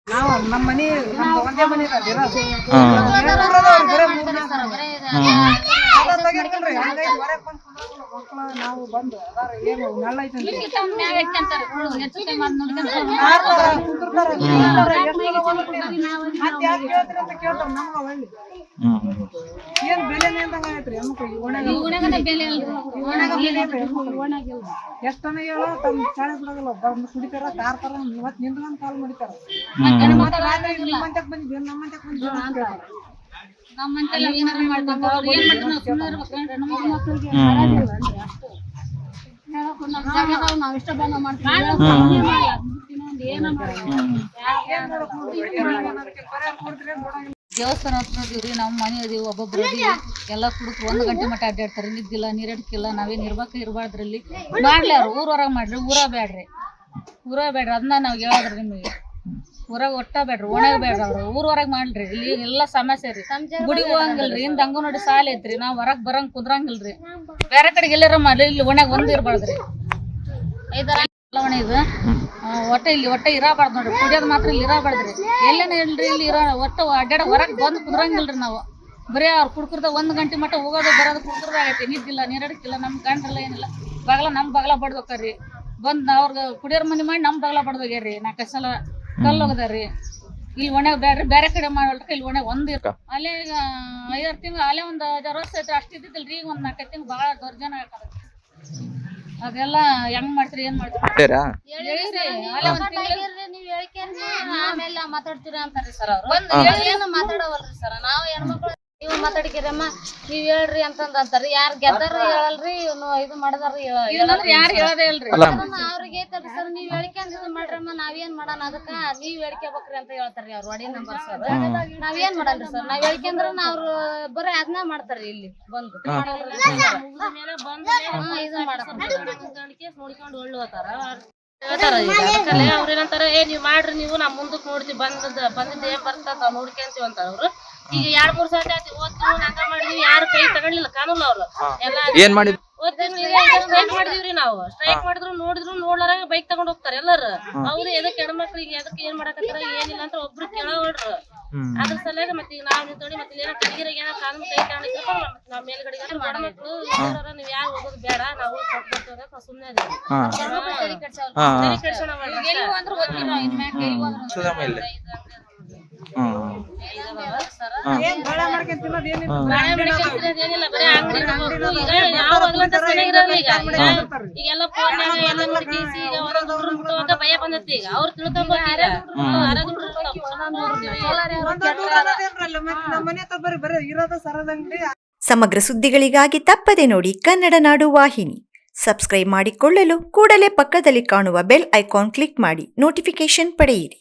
ನಾವು ನಮ್ಮ ಮನೆ ಒಂದೇ ಮನೆ ಇರೋದು ನಾವು ಬಂದು ಏನು ನೆಳ್ಳ ಐತಿ ಕೇಳ್ತಾರ ನಮ್ಗ ಒಳ್ಳೆ ಏನ್ ಬೆಲೆನೇ ಅಂತಂಗ ಐತ್ರಿ ಎಷ್ಟನ ಹೇಳೋ ತಮ್ಮ ಚಾಳೆ ಬಿಡೋದಿಲ್ಲ ಬಂದು ಕುಡಿತಾರ ತಾರ್ತಾರ ಇವತ್ತು ನಿಂತ್ಕೊಂಡ್ ಕಾಲ್ ಮಾಡಿತಾರ ನಮ್ಮಂತಕ್ ಬಂದಿದ್ವಿ ನಮ್ಮಂತಕ್ ಬಂದಿದ್ವಿ ಅಂತ ನಮ್ಮಂತೆಲ್ಲ ಏನಾರ ಮಾಡ್ಕೊಂತ ಅವ್ರು ಏನ್ ಮಾಡ್ತಾರೆ ನಾವು ಸುಮ್ಮನೆ ಇರ್ಬೇಕು ನಮ್ಮ ಮಕ್ಕಳಿಗೆ ನಾವು ಇಷ್ಟ ಬಂದ ಮಾಡ್ತೀವಿ ದೇವಸ್ಥಾನ ಹತ್ರ ಇದೀವ್ರಿ ನಮ್ಮ ಮನೆ ಅದೀವಿ ಒಬ್ಬೊಬ್ರು ಅದೀವಿ ಎಲ್ಲ ಕುಡುಕ್ರು 1 ಗಂಟೆ ಮಟ್ಟ ಅಡ್ಡಾಡ್ತಾರೆ ನಿದ್ದಿಲ್ಲ ನೀರಡ್ಕಿಲ್ಲ ನಾವೇನ್ ಇರ್ಬಾರ್ದ್ರಲ್ಲಿ ಮಾಡ್ಲಿ ಅವ್ರು ಊರೊರಗೆ ಮಾಡ್ರಿ ಊರ ಬೇಡ್ರಿ ಅದನ್ನ ನಾವ್ ಹೇಳದ್ರಿ ನಿಮಗೆ ಊರಾಗ ಒಟ್ಟ ಬೇಡ್ರಿ ಒಣಗ ಬೇಡ್ರಿ ಅವ್ರು ಊರೊರಗೆ ಮಾಡ್ರಿ ಇಲ್ಲಿ ಎಲ್ಲಾ ಸಮಸ್ಯೆ ರೀ ಗುಡಿಗೆ ಹೋಗಂಗಿಲ್ರಿ ಹಿಂದ ಅಂಗನವಾಡಿ ಸಾಲ ಐತ್ರಿ ನಾವ್ ಹೊರಗ್ ಬರಂಗ್ ಕುಂದ್ರಂಗಿಲ್ರಿ ಬೇರೆ ಕಡೆಗೆ ಎಲ್ಲಾರ ಮಾಡ್ರಿ ಇಲ್ಲಿ ಒಣಗ ಒಂದ್ ಇರ್ಬಾರ್ದ್ರಿ 5 ಒಣ ಇದು ಒಟ್ಟ ಇರಬಾರ್ದು ನೋಡ್ರಿ ಕುಡಿಯೋದು ಮಾತ್ರ ಇಲ್ಲಿ ಇರಬಾರ್ದ್ರಿ ಎಲ್ಲೇನ ಇಲ್ರಿ ಇಲ್ಲಿ ಒಟ್ಟ ಅಡ್ಡಾಡ ಹೊರಗ್ ಬಂದ್ ಕುಂದ್ರಂಗಿಲ್ರಿ ನಾವು ಬರೀ ಅವ್ರು ಕುಡ್ಕರ್ದ 1 ಗಂಟೆ ಮಟ್ಟ ಹೋಗೋದು ಬರೋದು ಕುಡ್ಕರ್ದ ಆಗೈತಿ ನಿದ್ದಿಲ್ಲ ನೀರಡಕ್ಕಿಲ್ಲ ನಮ್ ಗಂಡ್ರಲ್ಲ ಏನಿಲ್ಲ ಬಗಲ ನಮ್ ಬಗಲ ಬಡ್ದೋಕ್ರಿ ಬಂದ್ ಅವ್ರಿಗೆ ಕುಡಿಯೋರ್ ಮಂದಿ ಮಾಡಿ ನಮ್ ಬಗಲ ಬಡ್ದೋಗ್ಯಾರಿ 4 ಸಲ ಕಲ್ಲು ಹೋಗದಾರಿ ಇಲ್ಲಿ ಒಣಗ ಬ್ಯಾಡ್ರಿ ಬೇರೆ ಕಡೆ ಮಾಡಲ್ರಿ ಇಲ್ಲಿ ಒಣಗ ಒಂದ್ ಅಲ್ಲೇ ಈಗ 5-6 ತಿಂಗಳು ಅಲ್ಲೇ ಒಂದ್ 5 ವರ್ಷ ಐತ್ರಿ ಅಷ್ಟ ಇದ್ದಿಲ್ರಿ ಈಗ ಒಂದ್ 4 ತಿಂಗಳು ಬಾಳ ದೌರ್ಜನ ಆಗ್ತದೆ ಅದೆಲ್ಲ ಹೆಂಗ್ ಮಾಡ್ತೀರಿ ಏನ್ ಮಾಡ್ತೀರಿ ನೀವ್ ಆಮೇಲೆ ಮಾತಾಡ್ತೀರಾ ಅಂತಾರಿ ಸರ್ ಅವ್ರು ಮಾತಾಡವಲ್ರಿ ಸರ್ ನಾವು ಹೆಣ್ಮಕ್ಳು ನೀವು ಮಾತಾಡಿಕಿರಮ್ಮ ನೀವ್ ಹೇಳ್ರಿ ಅಂತಂದ ಅಂತಾರಿ ಯಾರು ಗೆದ್ದಾರ ಹೇಳಲ್ರಿ ಇದು ಮಾಡದಾರ ಯಾರು ಹೇಳದೇ ಇಲ್ರಿ ಅವ್ರಿಗೆ ಐತಲ್ರಿ ಸರ್ ನೀವ್ ಹೇಳಿಕೆಂದ್ ಇದು ಮಾಡ್ರಮ್ಮ ನಾವೇನ್ ಮಾಡೋಣ ಅದಕ್ಕ ನೀವ್ ಹೇಳಿಕೆಬೇಕ್ರಿ ಅಂತ ಹೇಳ್ತಾರಿ ಅವ್ರು ಒಡಿ ನಂಬರ್ ಸರ್ ನಾವೇನ್ ಮಾಡಲ್ರಿ ಸರ್ ನಾವ್ ಹೇಳಿಕೆಂದ್ರ ಅವ್ರು ಬರೀ ಅದನ್ನ ಮಾಡ್ತಾರಿ ಇಲ್ಲಿ ಬಂದು ಇದು ನೋಡ್ಕೊಂಡು ಒಳ್ಳೆ ಹೋತಾರ ಹೇಳ್ತಾರ ಅವ್ರೇನಂತಾರ ನೀವ್ ಮಾಡ್ರಿ ನೀವು ನಾ ಮುಂದಕ್ ನೋಡ್ತೀವಿ ಬಂದಿದ್ದ ಏನ್ ಬರ್ತದ ನೋಡ್ಕೊಂತೀವಿ ಅಂತಾರ ಅವ್ರು ಈಗ 2-3 ಸತಿ ಆಯ್ತು ಓದ್ತೀವಿ ಹಂಗ ಮಾಡಿದ್ವಿ ಯಾರು ಕೈ ತಗೊಳ್ಳಿಲ್ಲ ಕಾನೂನು ಅವ್ರು ಎಲ್ಲ ಸ್ಟ್ರೈಕ್ ಮಾಡಿದಿವ್ರಿ ನಾವು ಸ್ಟ್ರೈಕ್ ಮಾಡಿದ್ರು ನೋಡ್ಲಾರ ಬೈಕ್ ತಗೊಂಡ್ ಹೋಗ್ತಾರ ಎಲ್ಲಾರು ಅವ್ರು ಎದಕ್ ಹೆಣ್ಮಕ್ಳಿಗೆ ಎದಕ್ ಏನ್ ಮಾಡಕತ್ತಾರ ಏನಿಲ್ಲ ಅಂತ ಒಬ್ರು ಕೇಳೋಡ್ರು ಅದ್ರ ಸಲುವಾಗಿ ಮತ್ತೆ ಈಗ ನಾವ್ ನಿಂತೋಡಿ ಮತ್ತೆ ಏನೋ ಕಡಿಗಿರ ಏನೋ ಕಾನೂನು ಕೈ ತಗೊಂಡಿದ್ರು ನಾವ್ ಮೇಲ್ಗಡೆ ಹೆಣ್ಮಕ್ಳು ನೀವ್ ಯಾರು ಹೋಗೋದು ಬೇಡ ನಾವು ಕೊಟ್ಟು ಸುಮ್ನೆ ತಲೆ ಕೆಡ್ಸೋಣ ಈಗೆಲ್ಲ ಭಯ ಬಂದೈತಿ ಈಗ ಅವ್ರು ತಿಳ್ಕೊಂಡ್ಬಾರ ಸಮಗ್ರ ಸುದ್ದಿಗಳಿಗಾಗಿ ತಪ್ಪದೆ ನೋಡಿ ಕನ್ನಡ ನಾಡು ವಾಹಿನಿ. ಸಬ್ಸ್ಕ್ರೈಬ್ ಮಾಡಿಕೊಳ್ಳಲು ಕೂಡಲೇ ಪಕ್ಕದಲ್ಲಿ ಕಾಣುವ ಬೆಲ್ ಐಕಾನ್ ಕ್ಲಿಕ್ ಮಾಡಿ ನೋಟಿಫಿಕೇಶನ್ ಪಡೆಯಿರಿ.